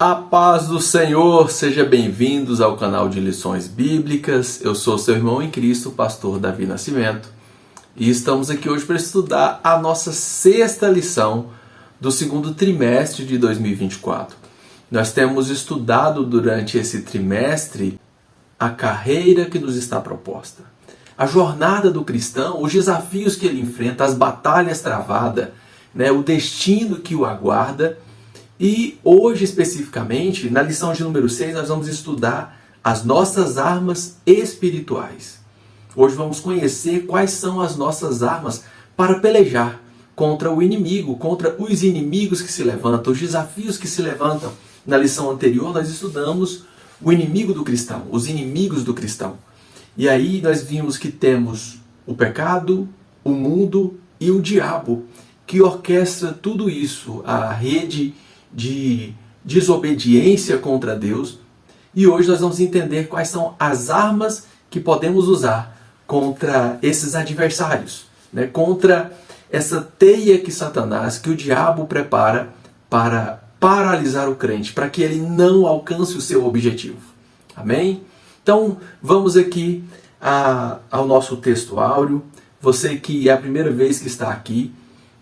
A paz do Senhor, seja bem-vindos ao canal de Lições Bíblicas. Eu sou seu irmão em Cristo, pastor Davi Nascimento, e estamos aqui hoje para estudar a nossa sexta lição do segundo trimestre de 2024. Nós temos estudado durante esse trimestre a carreira que nos está proposta, a jornada do cristão, os desafios que ele enfrenta, as batalhas travadas, o destino que o aguarda. E hoje, especificamente, na lição de número 6, nós vamos estudar as nossas armas espirituais. Hoje vamos conhecer quais são as nossas armas para pelejar contra o inimigo, contra os inimigos que se levantam, os desafios que se levantam. Na lição anterior, nós estudamos o inimigo do cristão, os inimigos do cristão. E aí nós vimos que temos o pecado, o mundo e o diabo, que orquestra tudo isso, a rede de desobediência contra Deus. E hoje nós vamos entender quais são as armas que podemos usar contra esses adversários, contra essa teia que Satanás, que o diabo prepara para paralisar o crente, para que ele não alcance o seu objetivo. Amém? Então vamos aqui ao nosso texto áureo. Você que é a primeira vez que está aqui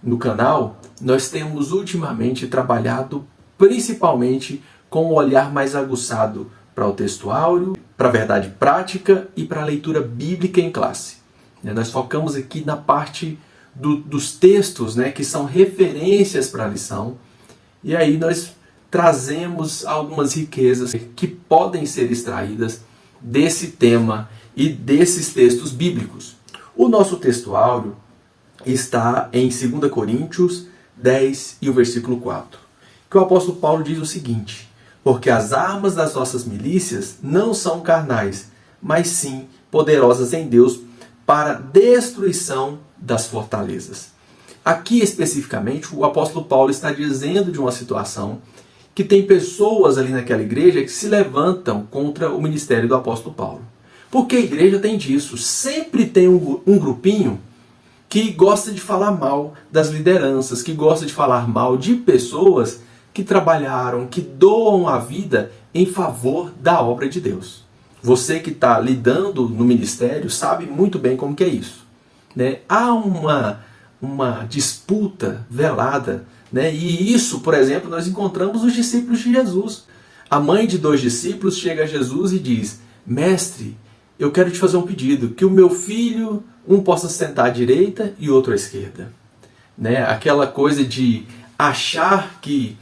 no canal, nós temos ultimamente trabalhado principalmente com um olhar mais aguçado para o texto áureo, para a verdade prática e para a leitura bíblica em classe. Nós focamos aqui na parte dos textos, que são referências para a lição, e aí nós trazemos algumas riquezas que podem ser extraídas desse tema e desses textos bíblicos. O nosso texto áureo está em 2 Coríntios 10 e o versículo 4, que o apóstolo Paulo diz o seguinte: porque as armas das nossas milícias não são carnais, mas sim poderosas em Deus para destruição das fortalezas. Aqui especificamente o apóstolo Paulo está dizendo de uma situação que tem pessoas ali naquela igreja que se levantam contra o ministério do apóstolo Paulo. Porque a igreja tem disso, sempre tem um grupinho que gosta de falar mal das lideranças, que gosta de falar mal de pessoas que trabalharam, que doam a vida em favor da obra de Deus. Você que está lidando no ministério sabe muito bem como que é isso. Há uma disputa velada, e isso, por exemplo, nós encontramos nos discípulos de Jesus. A mãe de 2 discípulos chega a Jesus e diz: mestre, eu quero te fazer um pedido, que o meu filho, um possa sentar à direita e outro à esquerda. Aquela coisa de achar que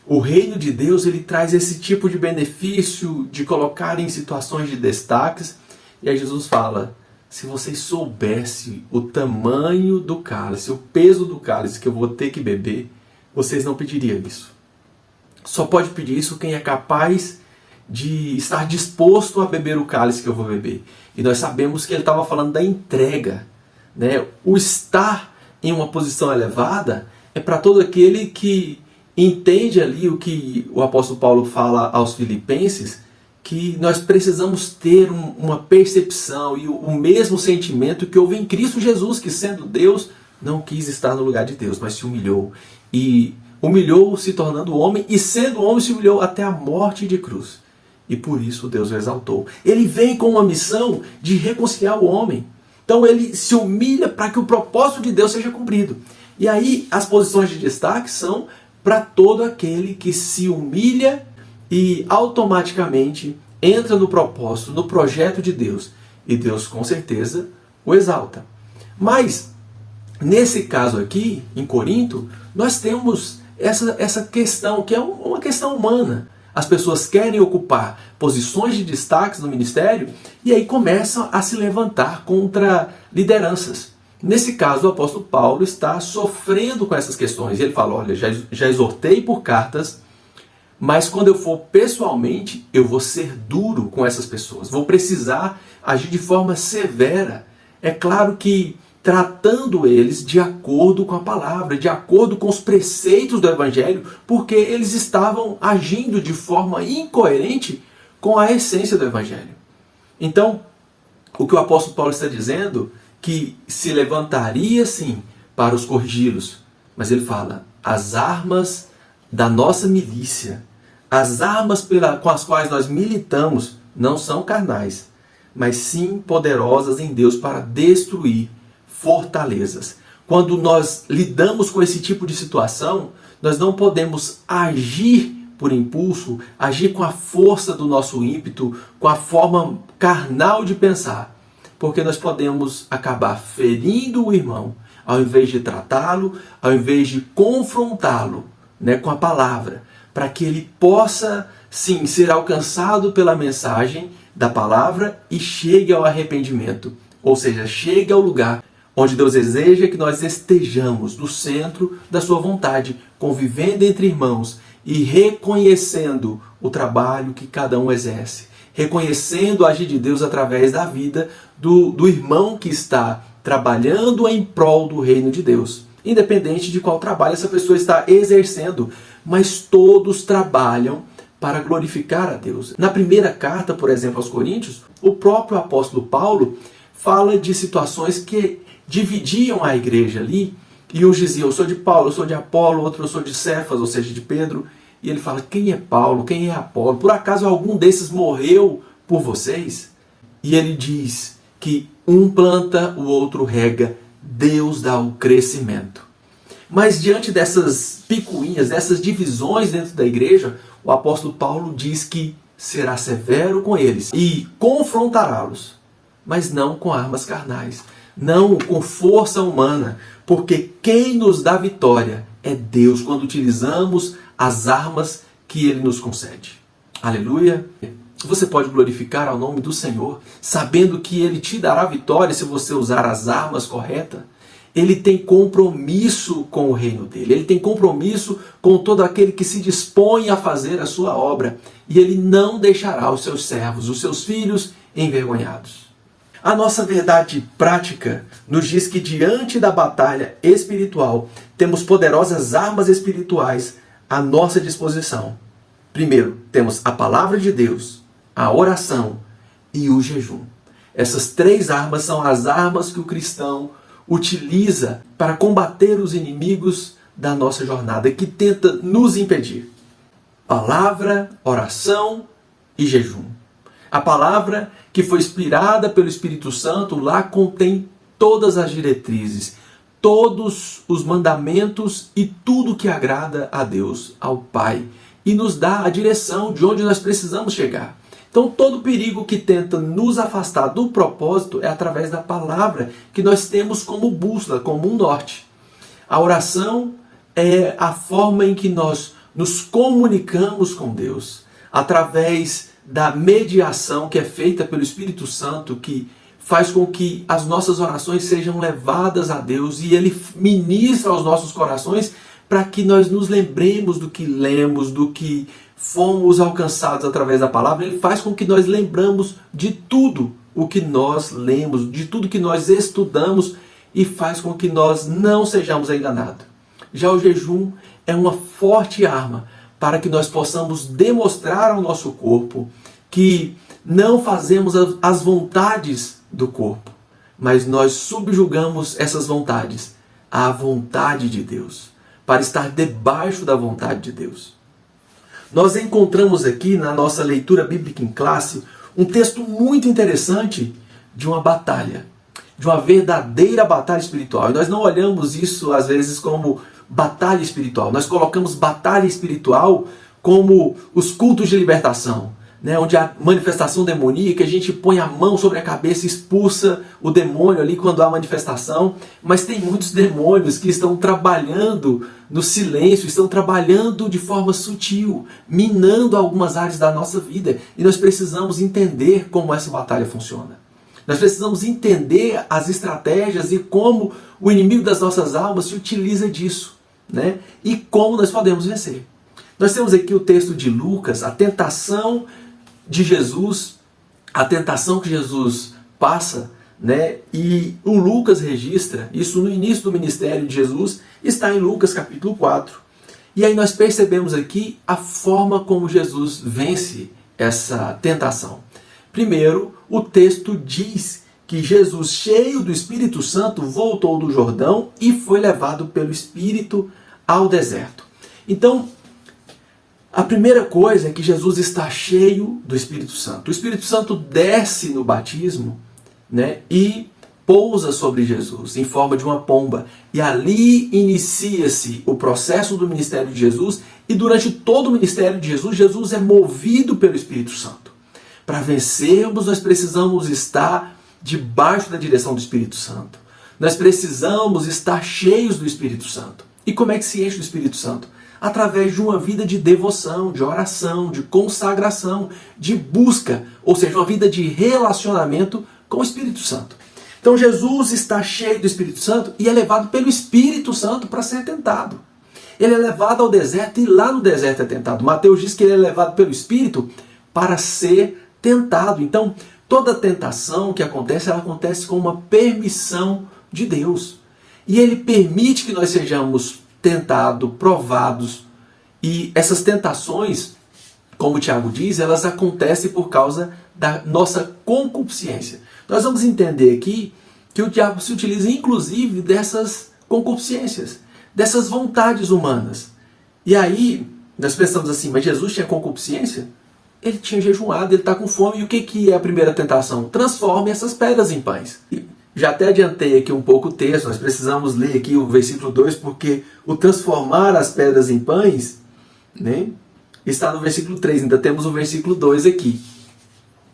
o reino de Deus ele traz esse tipo de benefício, de colocar em situações de destaques. E aí Jesus fala: se vocês soubessem o tamanho do cálice, o peso do cálice que eu vou ter que beber, vocês não pediriam isso. Só pode pedir isso quem é capaz de estar disposto a beber o cálice que eu vou beber. E nós sabemos que ele estava falando da entrega. O estar em uma posição elevada é para todo aquele que entende ali o que o apóstolo Paulo fala aos filipenses, que nós precisamos ter uma percepção e o mesmo sentimento que houve em Cristo Jesus, que sendo Deus, não quis estar no lugar de Deus, mas se humilhou. E humilhou se tornando homem, e sendo homem se humilhou até a morte de cruz. E por isso Deus o exaltou. Ele vem com uma missão de reconciliar o homem. Então ele se humilha para que o propósito de Deus seja cumprido. E aí as posições de destaque são para todo aquele que se humilha e automaticamente entra no propósito, no projeto de Deus. E Deus com certeza o exalta. Mas nesse caso aqui, em Corinto, nós temos essa questão que é uma questão humana. As pessoas querem ocupar posições de destaque no ministério e aí começam a se levantar contra lideranças. Nesse caso, o apóstolo Paulo está sofrendo com essas questões. Ele fala: olha, já exortei por cartas, mas quando eu for pessoalmente, eu vou ser duro com essas pessoas. Vou precisar agir de forma severa. É claro que tratando eles de acordo com a palavra, de acordo com os preceitos do Evangelho, porque eles estavam agindo de forma incoerente com a essência do Evangelho. Então, o que o apóstolo Paulo está dizendo, que se levantaria sim para os corrigi-los, mas ele fala: as armas da nossa milícia, As armas com as quais nós militamos não são carnais, mas sim poderosas em Deus para destruir fortalezas. Quando nós lidamos com esse tipo de situação, nós não podemos agir por impulso, agir com a força do nosso ímpeto, com a forma carnal de pensar, porque nós podemos acabar ferindo o irmão, ao invés de tratá-lo, ao invés de confrontá-lo, com a palavra, para que ele possa, sim, ser alcançado pela mensagem da palavra e chegue ao arrependimento. Ou seja, chegue ao lugar onde Deus deseja que nós estejamos, no centro da sua vontade, convivendo entre irmãos e reconhecendo o trabalho que cada um exerce, reconhecendo o agir de Deus através da vida do irmão que está trabalhando em prol do reino de Deus. Independente de qual trabalho essa pessoa está exercendo, mas todos trabalham para glorificar a Deus. Na primeira carta, por exemplo, aos Coríntios, o próprio apóstolo Paulo fala de situações que dividiam a igreja ali, e uns diziam, eu sou de Paulo, eu sou de Apolo, outro eu sou de Cefas, ou seja, de Pedro, e ele fala, quem é Paulo, quem é Apolo? Por acaso algum desses morreu por vocês? E ele diz que um planta, o outro rega, Deus dá o crescimento. Mas diante dessas picuinhas, dessas divisões dentro da igreja, o apóstolo Paulo diz que será severo com eles e confrontará-los, mas não com armas carnais, não com força humana, porque quem nos dá vitória é Deus quando utilizamos as armas que Ele nos concede. Aleluia! Você pode glorificar ao nome do Senhor, sabendo que Ele te dará vitória se você usar as armas corretas. Ele tem compromisso com o reino dele. Ele tem compromisso com todo aquele que se dispõe a fazer a sua obra. E Ele não deixará os seus servos, os seus filhos, envergonhados. A nossa verdade prática nos diz que diante da batalha espiritual, temos poderosas armas espirituais à nossa disposição. Primeiro, temos a palavra de Deus, a oração e o jejum. Essas três armas são as armas que o cristão utiliza para combater os inimigos da nossa jornada, que tenta nos impedir. Palavra, oração e jejum. A palavra que foi inspirada pelo Espírito Santo lá contém todas as diretrizes, todos os mandamentos e tudo que agrada a Deus, ao Pai, e nos dá a direção de onde nós precisamos chegar. Então todo perigo que tenta nos afastar do propósito é através da palavra que nós temos como bússola, como um norte. A oração é a forma em que nós nos comunicamos com Deus, através da mediação que é feita pelo Espírito Santo, que faz com que as nossas orações sejam levadas a Deus e Ele ministra aos nossos corações para que nós nos lembremos do que lemos, do que fomos alcançados através da palavra. Ele faz com que nós lembramos de tudo o que nós lemos, de tudo que nós estudamos e faz com que nós não sejamos enganados. Já o jejum é uma forte arma para que nós possamos demonstrar ao nosso corpo que não fazemos as vontades do corpo, mas nós subjugamos essas vontades à vontade de Deus, para estar debaixo da vontade de Deus. Nós encontramos aqui na nossa leitura bíblica em classe um texto muito interessante de uma batalha, de uma verdadeira batalha espiritual. E nós não olhamos isso às vezes como batalha espiritual. Nós colocamos batalha espiritual como os cultos de libertação, onde a manifestação demoníaca, a gente põe a mão sobre a cabeça e expulsa o demônio ali quando há manifestação. Mas tem muitos demônios que estão trabalhando no silêncio, estão trabalhando de forma sutil, minando algumas áreas da nossa vida. E nós precisamos entender como essa batalha funciona. Nós precisamos entender as estratégias e como o inimigo das nossas almas se utiliza disso, e como nós podemos vencer. Nós temos aqui o texto de Lucas, a tentação de Jesus, a tentação que Jesus passa, e o Lucas registra isso no início do ministério de Jesus, está em Lucas capítulo 4. E aí nós percebemos aqui a forma como Jesus vence essa tentação. Primeiro, o texto diz que Jesus, cheio do Espírito Santo, voltou do Jordão e foi levado pelo Espírito ao deserto. Então, A primeira coisa é que Jesus está cheio do Espírito Santo. O Espírito Santo desce no batismo, né, e pousa sobre Jesus em forma de uma pomba. E ali inicia-se o processo do ministério de Jesus. E durante todo o ministério de Jesus, Jesus é movido pelo Espírito Santo. Para vencermos, nós precisamos estar debaixo da direção do Espírito Santo. Nós precisamos estar cheios do Espírito Santo. E como é que se enche do Espírito Santo? Através de uma vida de devoção, de oração, de consagração, de busca, ou seja, uma vida de relacionamento com o Espírito Santo. Então Jesus está cheio do Espírito Santo e é levado pelo Espírito Santo para ser tentado. Ele é levado ao deserto e lá no deserto é tentado. Mateus diz que ele é levado pelo Espírito para ser tentado. Então, toda tentação que acontece, ela acontece com uma permissão de Deus. E ele permite que nós sejamos tentados, provados. E essas tentações, como o Tiago diz, elas acontecem por causa da nossa concupiscência. Nós vamos entender aqui que o diabo se utiliza inclusive dessas concupiscências, dessas vontades humanas. E aí, nós pensamos assim, mas Jesus tinha concupiscência? Ele tinha jejuado, ele está com fome. E o que é a primeira tentação? Transforme essas pedras em pães. Já até adiantei aqui um pouco o texto, nós precisamos ler aqui o versículo 2, porque o transformar as pedras em pães, né, está no versículo 3, ainda temos o versículo 2 aqui.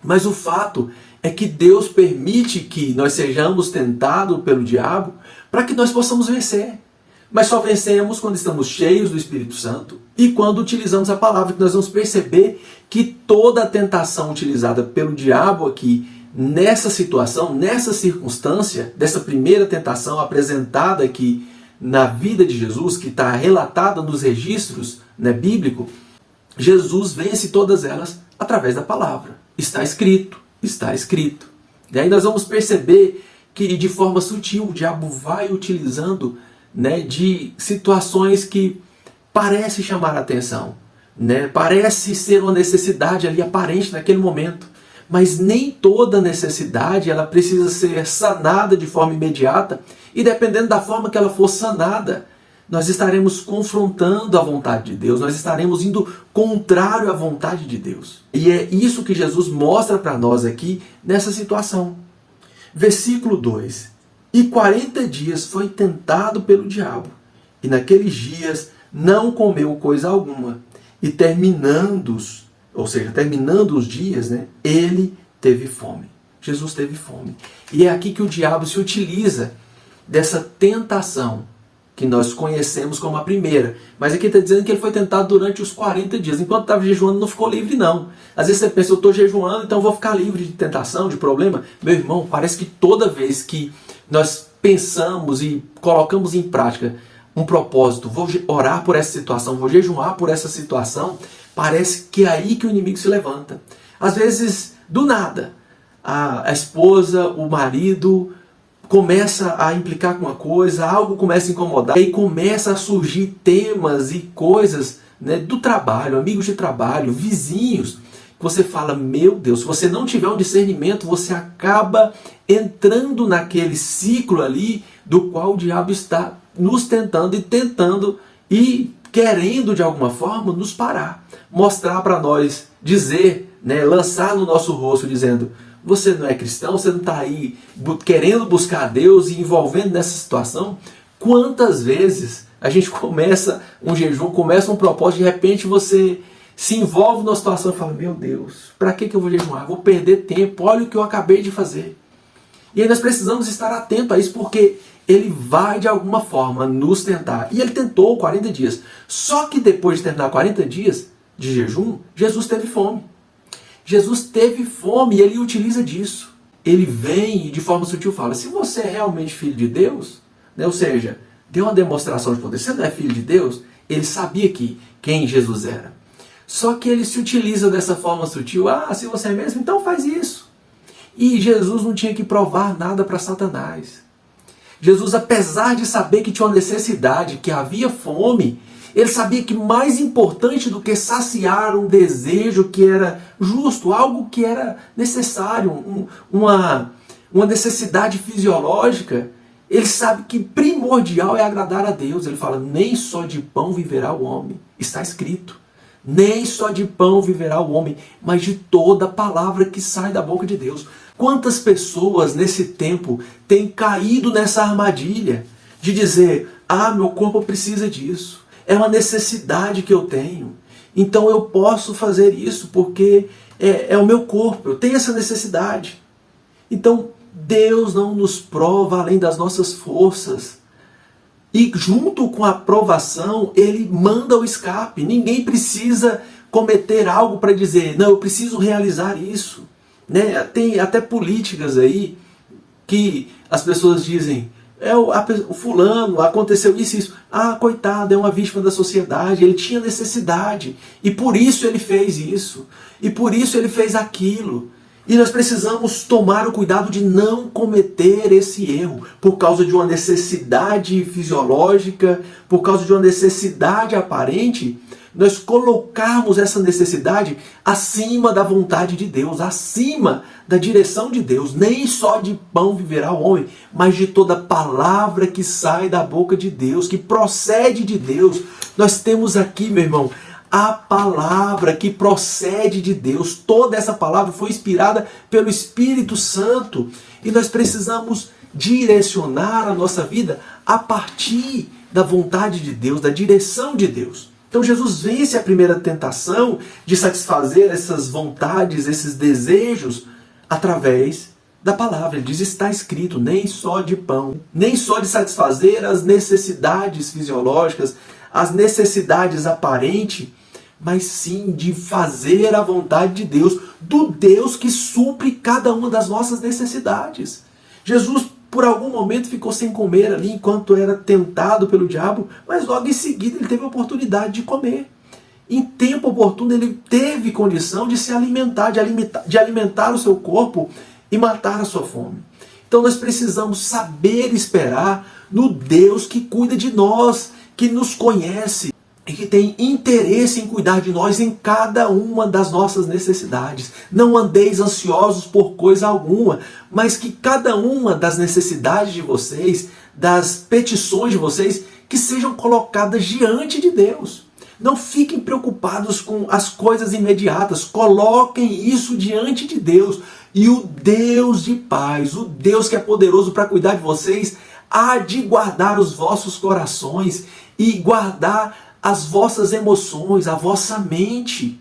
Mas o fato é que Deus permite que nós sejamos tentados pelo diabo para que nós possamos vencer. Mas só vencemos quando estamos cheios do Espírito Santo e quando utilizamos a palavra, que nós vamos perceber que toda a tentação utilizada pelo diabo aqui, nessa situação, nessa circunstância, dessa primeira tentação apresentada aqui na vida de Jesus, que está relatada nos registros, né, bíblicos, Jesus vence todas elas através da palavra. Está escrito, está escrito. E aí nós vamos perceber que de forma sutil o diabo vai utilizando, né, de situações que parece chamar a atenção, né, parece ser uma necessidade ali aparente naquele momento. Mas nem toda necessidade ela precisa ser sanada de forma imediata, e dependendo da forma que ela for sanada, nós estaremos confrontando a vontade de Deus, nós estaremos indo contrário à vontade de Deus. E é isso que Jesus mostra para nós aqui nessa situação. Versículo 2. E 40 dias foi tentado pelo diabo, e naqueles dias não comeu coisa alguma, e terminando os dias, né, ele teve fome. Jesus teve fome. E é aqui que o diabo se utiliza dessa tentação que nós conhecemos como a primeira. Mas aqui está dizendo que ele foi tentado durante os 40 dias. Enquanto estava jejuando, não ficou livre, não. Às vezes você pensa, eu estou jejuando, então vou ficar livre de tentação, de problema. Meu irmão, parece que toda vez que nós pensamos e colocamos em prática um propósito, vou orar por essa situação, vou jejuar por essa situação, parece que é aí que o inimigo se levanta. Às vezes, do nada, a esposa, o marido começa a implicar com uma coisa, algo começa a incomodar, e aí começa a surgir temas e coisas, né, do trabalho, amigos de trabalho, vizinhos, que você fala, meu Deus, se você não tiver um discernimento, você acaba entrando naquele ciclo ali do qual o diabo está nos tentando e querendo de alguma forma nos parar, mostrar para nós, dizer, né, lançar no nosso rosto dizendo, você não é cristão, você não está aí querendo buscar a Deus e envolvendo nessa situação. Quantas vezes a gente começa um jejum, começa um propósito, de repente você se envolve numa situação e fala, meu Deus, para que eu vou jejuar? Vou perder tempo, olha o que eu acabei de fazer. E aí nós precisamos estar atentos a isso, porque ele vai de alguma forma nos tentar. E ele tentou 40 dias. Só que depois de terminar 40 dias de jejum, Jesus teve fome. Jesus teve fome e ele utiliza disso. Ele vem e de forma sutil fala, se você é realmente filho de Deus, né, ou seja, deu uma demonstração de poder, você não é filho de Deus, ele sabia quem Jesus era. Só que ele se utiliza dessa forma sutil, se você é mesmo, então faz isso. E Jesus não tinha que provar nada para Satanás. Jesus, apesar de saber que tinha uma necessidade, que havia fome, ele sabia que mais importante do que saciar um desejo que era justo, algo que era necessário, uma necessidade fisiológica, ele sabe que primordial é agradar a Deus. Ele fala, nem só de pão viverá o homem. Está escrito. Nem só de pão viverá o homem, mas de toda palavra que sai da boca de Deus. Quantas pessoas nesse tempo têm caído nessa armadilha de dizer: ah, meu corpo precisa disso, é uma necessidade que eu tenho, então eu posso fazer isso porque é o meu corpo, eu tenho essa necessidade. Então Deus não nos prova além das nossas forças. E junto com a provação, Ele manda o escape. Ninguém precisa cometer algo para dizer: não, eu preciso realizar isso. Né? Tem até políticas aí que as pessoas dizem: o fulano, aconteceu isso e isso. Ah, coitado, é uma vítima da sociedade, ele tinha necessidade. E por isso ele fez isso. E por isso ele fez aquilo. E nós precisamos tomar o cuidado de não cometer esse erro por causa de uma necessidade fisiológica, por causa de uma necessidade aparente, nós colocarmos essa necessidade acima da vontade de Deus, acima da direção de Deus. Nem só de pão viverá o homem, mas de toda palavra que sai da boca de Deus, que procede de Deus. Nós temos aqui, meu irmão, a palavra que procede de Deus. Toda essa palavra foi inspirada pelo Espírito Santo. E nós precisamos direcionar a nossa vida a partir da vontade de Deus, da direção de Deus. Então Jesus vence a primeira tentação de satisfazer essas vontades, esses desejos, através da palavra. Ele diz: está escrito, nem só de pão, nem só de satisfazer as necessidades fisiológicas, as necessidades aparentes, mas sim de fazer a vontade de Deus, do Deus que supre cada uma das nossas necessidades. Jesus, por algum momento, ficou sem comer ali enquanto era tentado pelo diabo, mas logo em seguida ele teve a oportunidade de comer. Em tempo oportuno ele teve condição de se alimentar, de alimentar o seu corpo e matar a sua fome. Então nós precisamos saber esperar no Deus que cuida de nós, que nos conhece e que tem interesse em cuidar de nós em cada uma das nossas necessidades. Não andeis ansiosos por coisa alguma, mas que cada uma das necessidades de vocês, das petições de vocês, que sejam colocadas diante de Deus. Não fiquem preocupados com as coisas imediatas, coloquem isso diante de Deus. E o Deus de paz, o Deus que é poderoso para cuidar de vocês, há de guardar os vossos corações e guardar as vossas emoções, a vossa mente.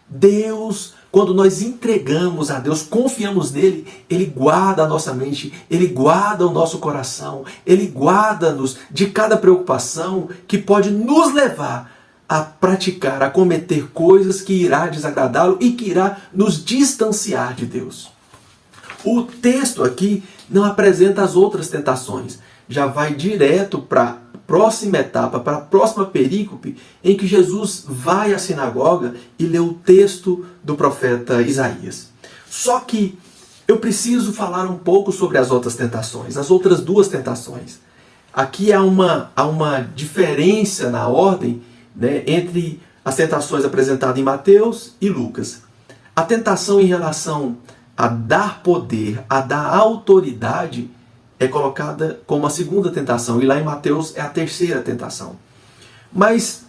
Deus, quando nós entregamos a Deus, confiamos nele, Ele guarda a nossa mente, Ele guarda o nosso coração, Ele guarda-nos de cada preocupação que pode nos levar a praticar, a cometer coisas que irá desagradá-lo e que irá nos distanciar de Deus. O texto aqui não apresenta as outras tentações, já vai direto para próxima etapa, para a próxima perícope, em que Jesus vai à sinagoga e lê o texto do profeta Isaías. Só que eu preciso falar um pouco sobre as outras tentações, as outras duas tentações. Aqui há uma diferença na ordem, né, entre as tentações apresentadas em Mateus e Lucas. A tentação em relação a dar poder, a dar autoridade, é colocada como a segunda tentação, e lá em Mateus é a terceira tentação. Mas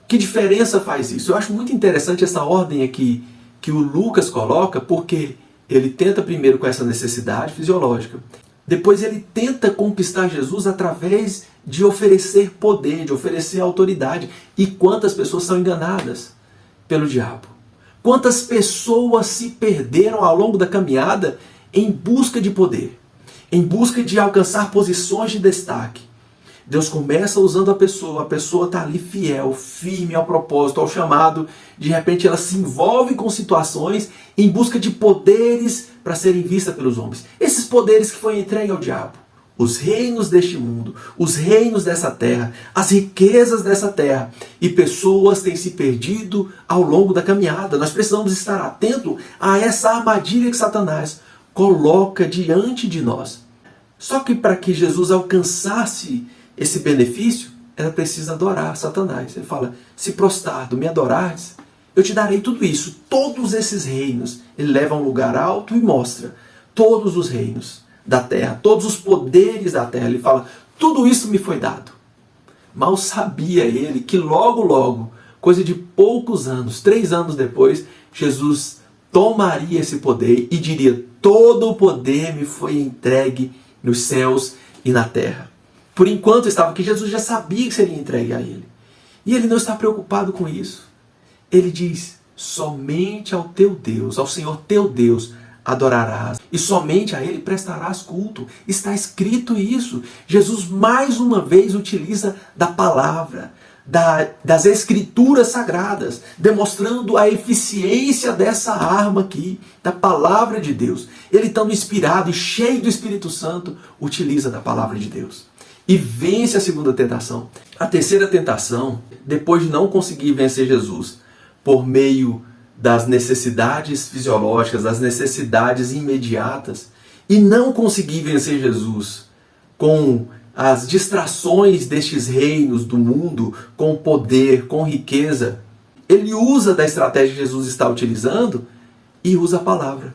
que diferença faz isso? Eu acho muito interessante essa ordem aqui que o Lucas coloca, porque ele tenta primeiro com essa necessidade fisiológica, depois ele tenta conquistar Jesus através de oferecer poder, de oferecer autoridade. E quantas pessoas são enganadas pelo diabo? Quantas pessoas se perderam ao longo da caminhada em busca de poder, em busca de alcançar posições de destaque. Deus começa usando a pessoa está ali fiel, firme ao propósito, ao chamado. De repente ela se envolve com situações em busca de poderes para serem vistas pelos homens. Esses poderes que foram entregues ao diabo. Os reinos deste mundo, os reinos dessa terra, as riquezas dessa terra. E pessoas têm se perdido ao longo da caminhada. Nós precisamos estar atentos a essa armadilha que Satanás coloca diante de nós. Só que para que Jesus alcançasse esse benefício, era preciso adorar Satanás. Ele fala: se prostrado me adorares, eu te darei tudo isso, todos esses reinos. Ele leva a um lugar alto e mostra todos os reinos da terra, todos os poderes da terra. Ele fala: tudo isso me foi dado. Mal sabia ele que logo, logo, coisa de poucos anos, 3 anos depois, Jesus tomaria esse poder e diria: todo o poder me foi entregue nos céus e na terra. Por enquanto estava que Jesus já sabia que seria entregue a ele. E ele não está preocupado com isso. Ele diz: somente ao teu Deus, ao Senhor teu Deus, adorarás, e somente a ele prestarás culto. Está escrito isso. Jesus mais uma vez utiliza da palavra, das escrituras sagradas, demonstrando a eficiência dessa arma aqui, da palavra de Deus. Ele, estando inspirado e cheio do Espírito Santo, utiliza da palavra de Deus e vence a segunda tentação. A terceira tentação, depois de não conseguir vencer Jesus por meio das necessidades fisiológicas, das necessidades imediatas, e não conseguir vencer Jesus com as distrações destes reinos do mundo, com poder, com riqueza, ele usa da estratégia que Jesus está utilizando e usa a palavra.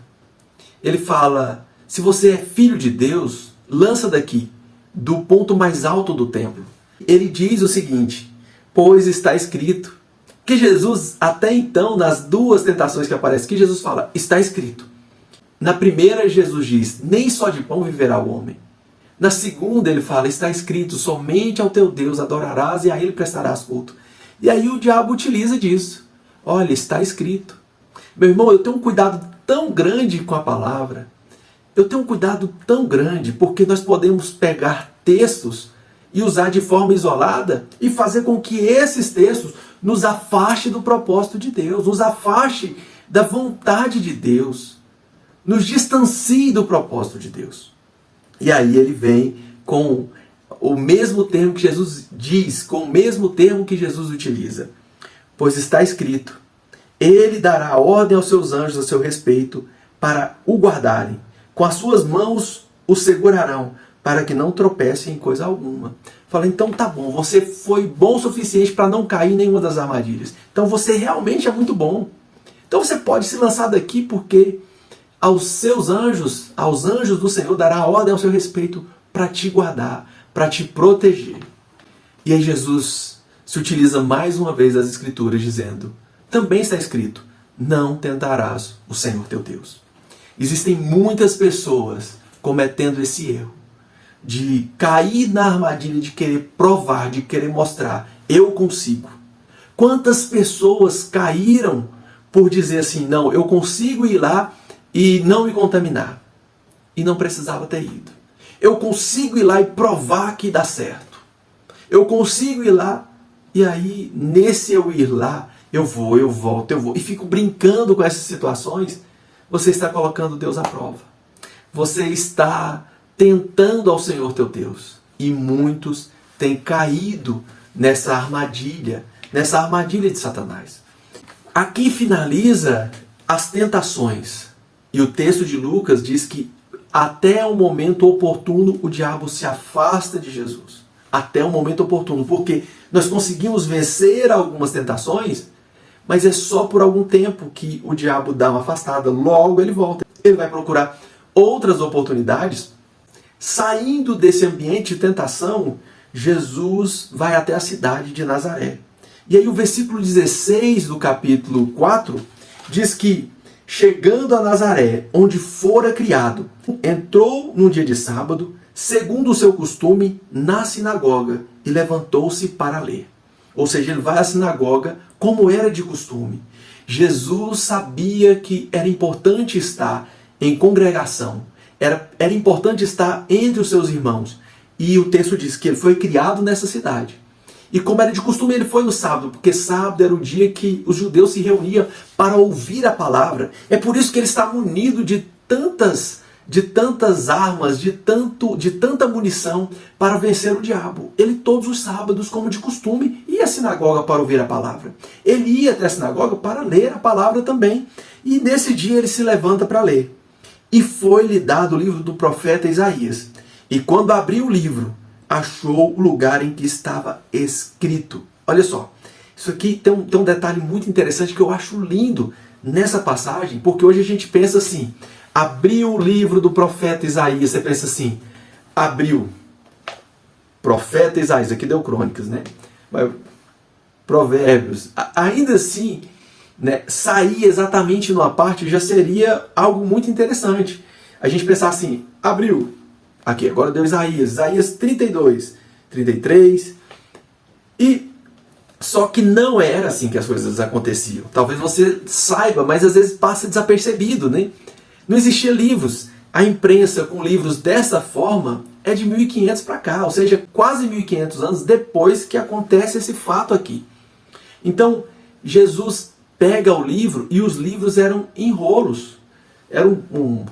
Ele fala: se você é filho de Deus, lança daqui, do ponto mais alto do templo. Ele diz o seguinte: pois está escrito. Que Jesus, até então, nas duas tentações que aparecem, que Jesus fala: está escrito. Na primeira, Jesus diz: nem só de pão viverá o homem. Na segunda, ele fala: está escrito, somente ao teu Deus adorarás e a ele prestarás culto. E aí o diabo utiliza disso. Olha, está escrito. Meu irmão, eu tenho um cuidado tão grande com a palavra. Eu tenho um cuidado tão grande porque nós podemos pegar textos e usar de forma isolada e fazer com que esses textos nos afaste do propósito de Deus, nos afaste da vontade de Deus, nos distancie do propósito de Deus. E aí ele vem com o mesmo termo que Jesus diz, com o mesmo termo que Jesus utiliza. Pois está escrito: ele dará ordem aos seus anjos a seu respeito para o guardarem. Com as suas mãos o segurarão, para que não tropece em coisa alguma. Fala: então tá bom, você foi bom o suficiente para não cair em nenhuma das armadilhas. Então você realmente é muito bom. Então você pode se lançar daqui, porque aos seus anjos, aos anjos do Senhor, dará ordem ao seu respeito para te guardar, para te proteger. E aí Jesus se utiliza mais uma vez das Escrituras dizendo: também está escrito, não tentarás o Senhor teu Deus. Existem muitas pessoas cometendo esse erro de cair na armadilha de querer provar, de querer mostrar: eu consigo. Quantas pessoas caíram por dizer assim: não, eu consigo ir lá e não me contaminar. E não precisava ter ido. Eu consigo ir lá e provar que dá certo. Eu consigo ir lá e aí, nesse eu ir lá, eu vou, eu volto, eu vou. E fico brincando com essas situações. Você está colocando Deus à prova. Você está tentando ao Senhor teu Deus. E muitos têm caído nessa armadilha de Satanás. Aqui finaliza as tentações. E o texto de Lucas diz que até o momento oportuno o diabo se afasta de Jesus. Até o momento oportuno. Porque nós conseguimos vencer algumas tentações, mas é só por algum tempo que o diabo dá uma afastada. Logo ele volta. Ele vai procurar outras oportunidades. Saindo desse ambiente de tentação, Jesus vai até a cidade de Nazaré. E aí o versículo 16 do capítulo 4 diz que, chegando a Nazaré, onde fora criado, entrou num dia de sábado, segundo o seu costume, na sinagoga, e levantou-se para ler. Ou seja, ele vai à sinagoga como era de costume. Jesus sabia que era importante estar em congregação, era importante estar entre os seus irmãos. E o texto diz que ele foi criado nessa cidade. E como era de costume, ele foi no sábado, porque sábado era o dia que os judeus se reuniam para ouvir a palavra. É por isso que ele está munido de tantas armas, de tanta munição para vencer o diabo. Ele todos os sábados, como de costume, ia à sinagoga para ouvir a palavra. Ele ia até a sinagoga para ler a palavra também. E nesse dia ele se levanta para ler. E foi-lhe dado o livro do profeta Isaías. E quando abriu o livro, achou o lugar em que estava escrito. Olha só, isso aqui tem um detalhe muito interessante que eu acho lindo nessa passagem, porque hoje a gente pensa assim: abriu o livro do profeta Isaías, você pensa assim, abriu, profeta Isaías, aqui deu Crônicas, né? Provérbios. Ainda assim, né, sair exatamente numa parte já seria algo muito interessante. A gente pensar assim, abriu, aqui, agora deu Isaías 32, 33, e só que não era assim que as coisas aconteciam. Talvez você saiba, mas às vezes passa desapercebido, né? Não existia livros. A imprensa com livros dessa forma é de 1500 para cá, ou seja, quase 1500 anos depois que acontece esse fato aqui. Então, Jesus pega o livro e os livros eram em rolos. Era um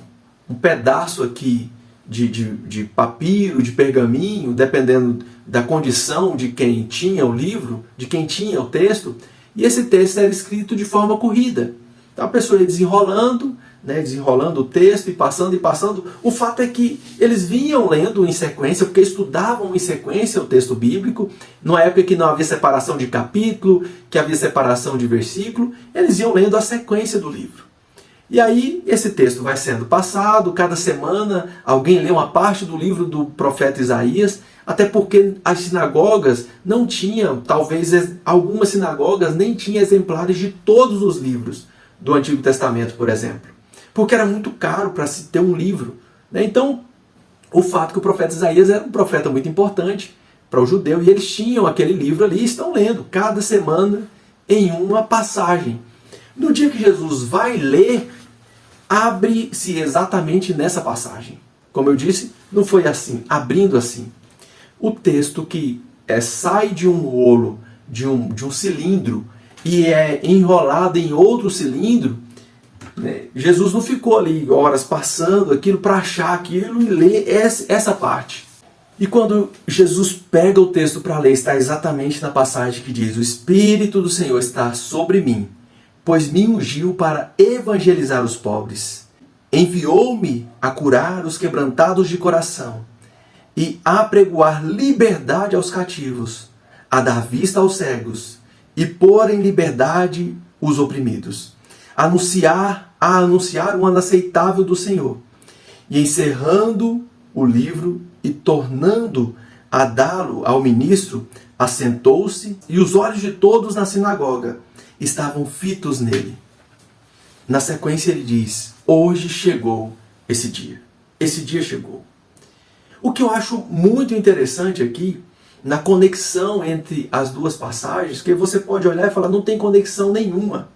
pedaço aqui de papiro, de pergaminho, dependendo da condição de quem tinha o livro, de quem tinha o texto, e esse texto era escrito de forma corrida. Então a pessoa ia desenrolando, né, desenrolando o texto e passando e passando. O fato é que eles vinham lendo em sequência, porque estudavam em sequência o texto bíblico, numa época que não havia separação de capítulo, que havia separação de versículo, eles iam lendo a sequência do livro. E aí esse texto vai sendo passado, cada semana alguém lê uma parte do livro do profeta Isaías, até porque as sinagogas não tinham, talvez algumas sinagogas nem tinham exemplares de todos os livros do Antigo Testamento, por exemplo. Porque era muito caro para se ter um livro, né? Então, o fato que o profeta Isaías era um profeta muito importante para o judeu, e eles tinham aquele livro ali e estão lendo cada semana em uma passagem. No dia que Jesus vai ler, abre-se exatamente nessa passagem. Como eu disse, não foi assim, abrindo assim. O texto que sai de um rolo, de um cilindro, e é enrolado em outro cilindro, né? Jesus não ficou ali horas passando aquilo para achar aquilo e ler essa parte. E quando Jesus pega o texto para ler, está exatamente na passagem que diz: o Espírito do Senhor está sobre mim, pois me ungiu para evangelizar os pobres. Enviou-me a curar os quebrantados de coração e a apregoar liberdade aos cativos, a dar vista aos cegos e pôr em liberdade os oprimidos, a anunciar o ano aceitável do Senhor. E encerrando o livro e tornando a dá-lo ao ministro, assentou-se, e os olhos de todos na sinagoga estavam fitos nele. Na sequência ele diz: hoje chegou esse dia. Esse dia chegou. O que eu acho muito interessante aqui, na conexão entre as duas passagens, que você pode olhar e falar, não tem conexão nenhuma.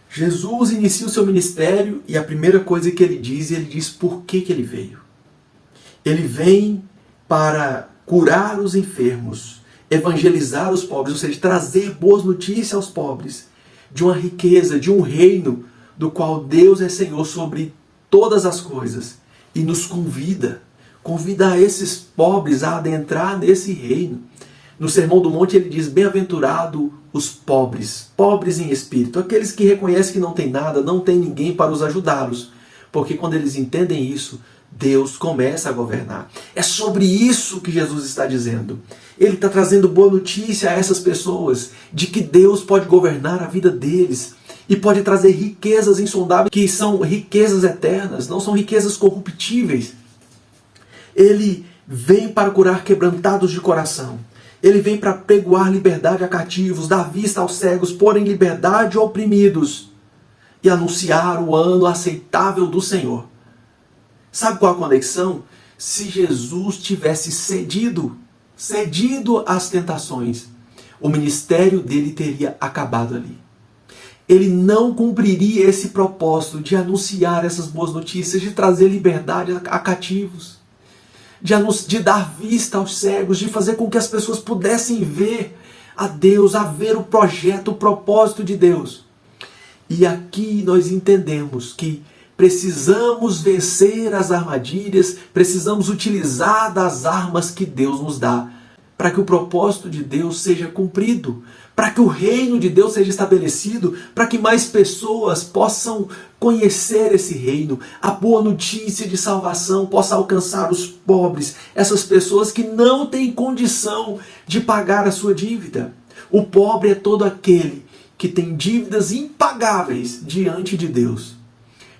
Jesus inicia o seu ministério e a primeira coisa que ele diz por que ele veio. Ele vem para curar os enfermos, evangelizar os pobres, ou seja, trazer boas notícias aos pobres, de uma riqueza, de um reino do qual Deus é Senhor sobre todas as coisas, e nos convida a esses pobres a adentrar nesse reino. No Sermão do Monte ele diz: bem-aventurado os pobres, pobres em espírito, aqueles que reconhecem que não tem nada, não tem ninguém para os ajudá-los, porque quando eles entendem isso, Deus começa a governar. É sobre isso que Jesus está dizendo. Ele está trazendo boa notícia a essas pessoas, de que Deus pode governar a vida deles e pode trazer riquezas insondáveis, que são riquezas eternas, não são riquezas corruptíveis. Ele vem para curar quebrantados de coração. Ele vem para pregoar liberdade a cativos, dar vista aos cegos, pôr em liberdade oprimidos e anunciar o ano aceitável do Senhor. Sabe qual a conexão? Se Jesus tivesse cedido às tentações, o ministério dele teria acabado ali. Ele não cumpriria esse propósito de anunciar essas boas notícias, de trazer liberdade a cativos, de dar vista aos cegos, de fazer com que as pessoas pudessem ver a Deus, a ver o projeto, o propósito de Deus. E aqui nós entendemos que precisamos vencer as armadilhas, precisamos utilizar das armas que Deus nos dá, para que o propósito de Deus seja cumprido, para que o reino de Deus seja estabelecido, para que mais pessoas possam conhecer esse reino, a boa notícia de salvação possa alcançar os pobres, essas pessoas que não têm condição de pagar a sua dívida. O pobre é todo aquele que tem dívidas impagáveis diante de Deus,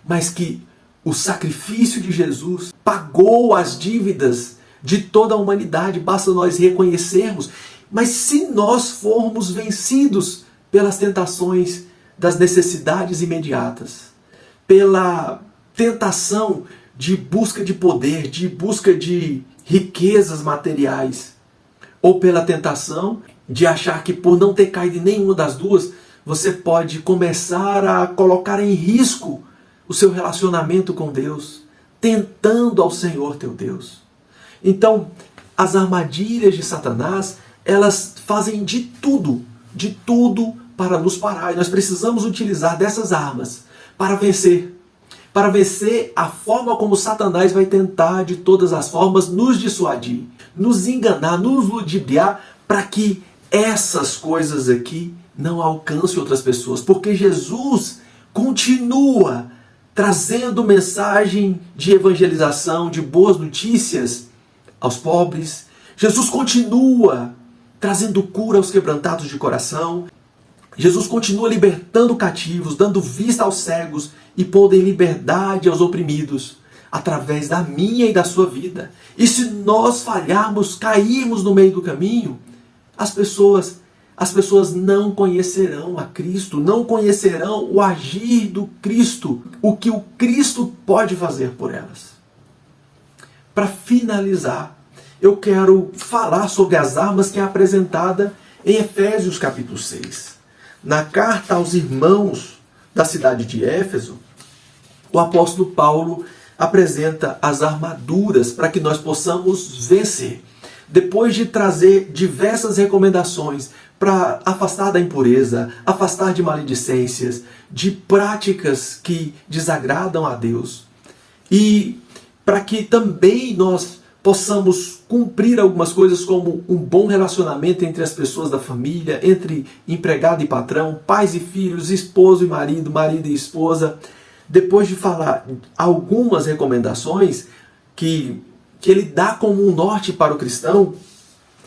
mas que o sacrifício de Jesus pagou as dívidas de toda a humanidade. Basta nós reconhecermos Mas se nós formos vencidos pelas tentações das necessidades imediatas, pela tentação de busca de poder, de busca de riquezas materiais, ou pela tentação de achar que por não ter caído em nenhuma das duas, você pode começar a colocar em risco o seu relacionamento com Deus, tentando ao Senhor teu Deus. Então, as armadilhas de Satanás, elas fazem de tudo para nos parar. E nós precisamos utilizar dessas armas para vencer a forma como Satanás vai tentar de todas as formas nos dissuadir, nos enganar, nos ludibriar, para que essas coisas aqui não alcancem outras pessoas. Porque Jesus continua trazendo mensagem de evangelização, de boas notícias aos pobres. Jesus continua trazendo cura aos quebrantados de coração. Jesus continua libertando cativos, dando vista aos cegos e pondo em liberdade aos oprimidos, através da minha e da sua vida. E se nós falharmos, cairmos no meio do caminho, as pessoas não conhecerão a Cristo, não conhecerão o agir do Cristo, o que o Cristo pode fazer por elas. Para finalizar, eu quero falar sobre as armas que é apresentada em Efésios capítulo 6. Na carta aos irmãos da cidade de Éfeso, o apóstolo Paulo apresenta as armaduras para que nós possamos vencer. Depois de trazer diversas recomendações para afastar da impureza, afastar de maledicências, de práticas que desagradam a Deus, e para que também nós possamos cumprir algumas coisas como um bom relacionamento entre as pessoas da família, entre empregado e patrão, pais e filhos, esposo e marido, marido e esposa. Depois de falar algumas recomendações que ele dá como um norte para o cristão,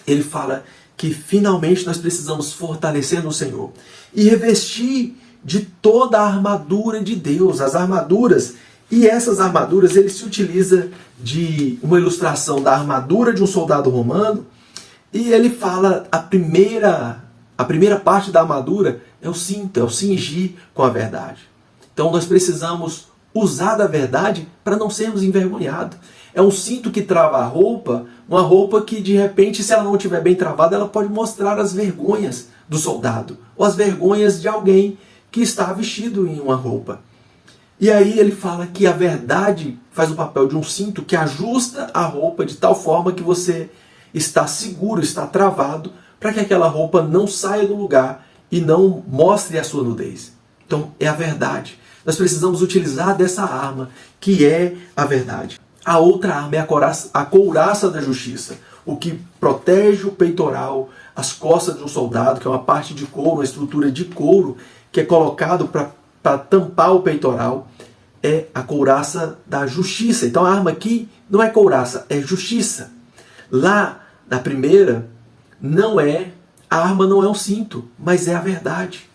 ele fala que finalmente nós precisamos fortalecer no Senhor e revestir de toda a armadura de Deus, as armaduras. E essas armaduras, ele se utiliza de uma ilustração da armadura de um soldado romano, e ele fala a primeira parte da armadura é o cinto, é o cingir com a verdade. Então nós precisamos usar da verdade para não sermos envergonhados. É um cinto que trava a roupa, uma roupa que de repente, se ela não estiver bem travada, ela pode mostrar as vergonhas do soldado, ou as vergonhas de alguém que está vestido em uma roupa. E aí ele fala que a verdade faz o papel de um cinto que ajusta a roupa de tal forma que você está seguro, está travado, para que aquela roupa não saia do lugar e não mostre a sua nudez. Então é a verdade. Nós precisamos utilizar dessa arma, que é a verdade. A outra arma é a couraça da justiça, o que protege o peitoral, as costas de um soldado, que é uma parte de couro, uma estrutura de couro, que é colocado para tampar o peitoral, é a couraça da justiça. Então a arma aqui não é couraça, é justiça. Lá, na primeira, a arma não é um cinto, mas é a verdade.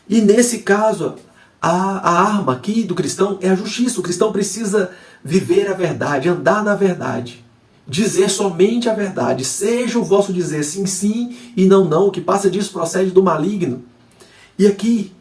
E nesse caso, a arma aqui do cristão é a justiça. O cristão precisa viver a verdade, andar na verdade, dizer somente a verdade. Seja o vosso dizer sim, sim e não, não. O que passa disso procede do maligno. E aqui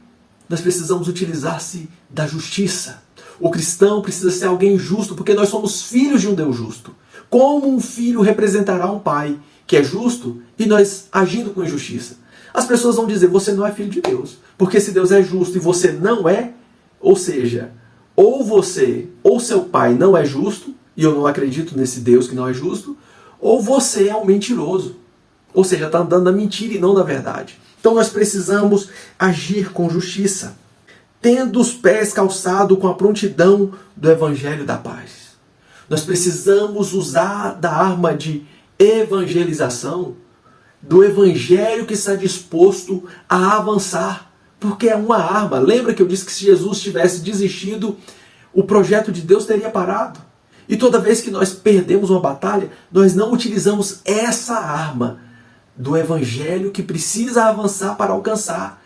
nós precisamos utilizar-se da justiça. O cristão precisa ser alguém justo, porque nós somos filhos de um Deus justo. Como um filho representará um pai que é justo e nós agindo com injustiça? As pessoas vão dizer, você não é filho de Deus. Porque se Deus é justo e você não é, ou seja, ou você ou seu pai não é justo, e eu não acredito nesse Deus que não é justo, ou você é um mentiroso. Ou seja, está andando na mentira e não na verdade. Então nós precisamos agir com justiça, tendo os pés calçados com a prontidão do Evangelho da paz. Nós precisamos usar da arma de evangelização, do Evangelho que está disposto a avançar, porque é uma arma. Lembra que eu disse que se Jesus tivesse desistido, o projeto de Deus teria parado? E toda vez que nós perdemos uma batalha, nós não utilizamos essa arma do Evangelho que precisa avançar para alcançar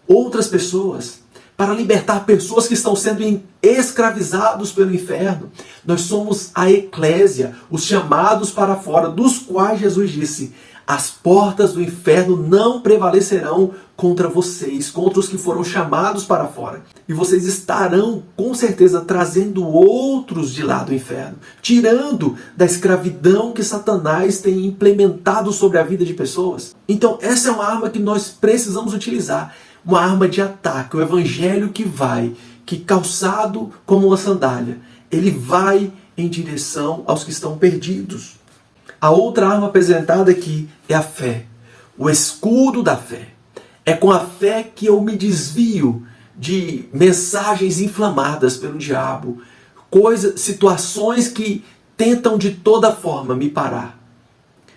outras pessoas, para libertar pessoas que estão sendo escravizados pelo inferno. Nós somos a eclésia, os chamados para fora, dos quais Jesus disse, As portas do inferno não prevalecerão contra vocês, contra os que foram chamados para fora. E vocês estarão, com certeza, trazendo outros de lá do inferno, tirando da escravidão que Satanás tem implementado sobre a vida de pessoas. Então, essa é uma arma que nós precisamos utilizar, uma arma de ataque, o evangelho que calçado como uma sandália, ele vai em direção aos que estão perdidos. A outra arma apresentada aqui é a fé, o escudo da fé. É com a fé que eu me desvio de mensagens inflamadas pelo diabo, situações que tentam de toda forma me parar.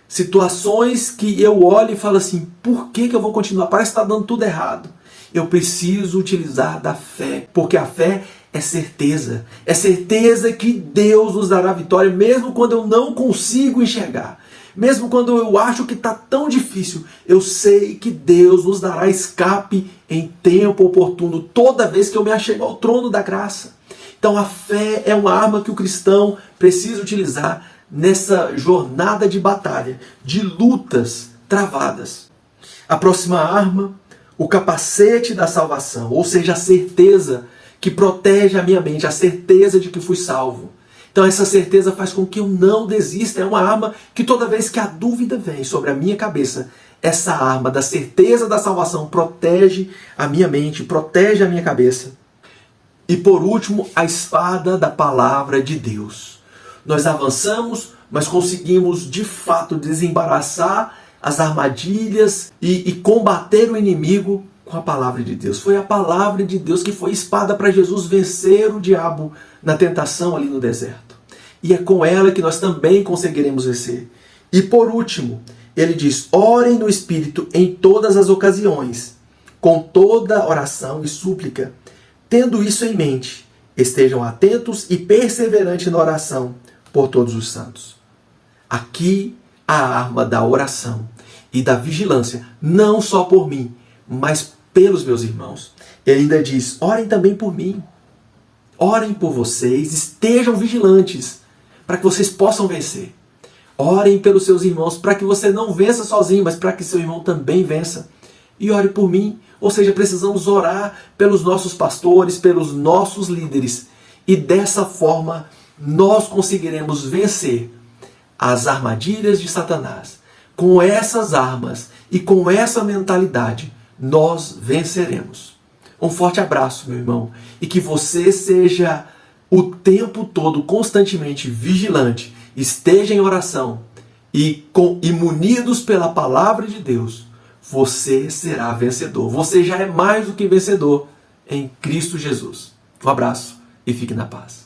Situações que eu olho e falo assim, por que eu vou continuar? Parece que está dando tudo errado. Eu preciso utilizar da fé, porque a fé é certeza. É certeza que Deus nos dará vitória, mesmo quando eu não consigo enxergar. Mesmo quando eu acho que está tão difícil, eu sei que Deus nos dará escape em tempo oportuno, toda vez que eu me achego ao trono da graça. Então a fé é uma arma que o cristão precisa utilizar nessa jornada de batalha, de lutas travadas. A próxima arma, o capacete da salvação, ou seja, a certeza que protege a minha mente, a certeza de que fui salvo. Então essa certeza faz com que eu não desista. É uma arma que toda vez que a dúvida vem sobre a minha cabeça, essa arma da certeza da salvação protege a minha mente, protege a minha cabeça. E por último, a espada da palavra de Deus. Nós avançamos, mas conseguimos de fato desembaraçar as armadilhas e combater o inimigo com a palavra de Deus. Foi a palavra de Deus que foi espada para Jesus vencer o diabo na tentação ali no deserto. E é com ela que nós também conseguiremos vencer. E por último, ele diz, orem no Espírito em todas as ocasiões, com toda oração e súplica. Tendo isso em mente, estejam atentos e perseverantes na oração por todos os santos. Aqui a arma da oração e da vigilância, não só por mim, mas pelos meus irmãos. Ele ainda diz, orem também por mim. Orem por vocês, estejam vigilantes, para que vocês possam vencer. Orem pelos seus irmãos, para que você não vença sozinho, mas para que seu irmão também vença. E ore por mim, ou seja, precisamos orar pelos nossos pastores, pelos nossos líderes. E dessa forma, nós conseguiremos vencer as armadilhas de Satanás. Com essas armas e com essa mentalidade, nós venceremos. Um forte abraço, meu irmão, e que você seja o tempo todo, constantemente vigilante, esteja em oração e munidos pela palavra de Deus, você será vencedor. Você já é mais do que vencedor em Cristo Jesus. Um abraço e fique na paz.